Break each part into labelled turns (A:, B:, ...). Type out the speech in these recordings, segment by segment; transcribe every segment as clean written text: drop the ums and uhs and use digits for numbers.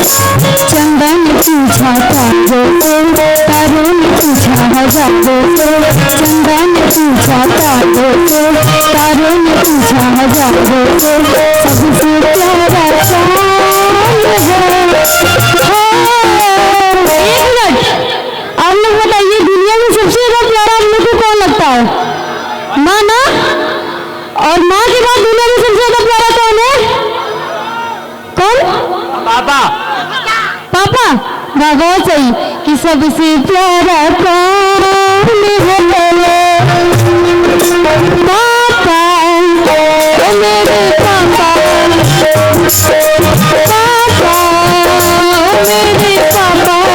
A: चंदा ने पूछा तारों को, तारों ने पूछा हजारों को। चंदा ने पूछा तारों को, तारों ने पूछा हजारों को। सबसे प्यारा चांद है। एक मिनट, आप लोग बताइए दुनिया में सबसे ज्यादा प्यारा आप लोग को कौन लगता है? माँ ना? और माँ के बाद दुनिया में सबसे ज्यादा प्यारा कौन है? कौन?
B: पापा।
A: पापा? वाह, बहुत सही। कि सबसे प्यारा कौन है? पापा, ओ मेरे पापा, पापा, ओ मेरे पापा।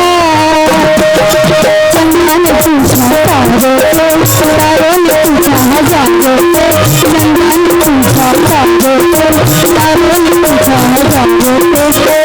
A: चंदा ने पूछा तारों को, तारों ने पूछा हजारों को। चंदा ने पूछा तारों को, तारों ने पूछा हजारों को।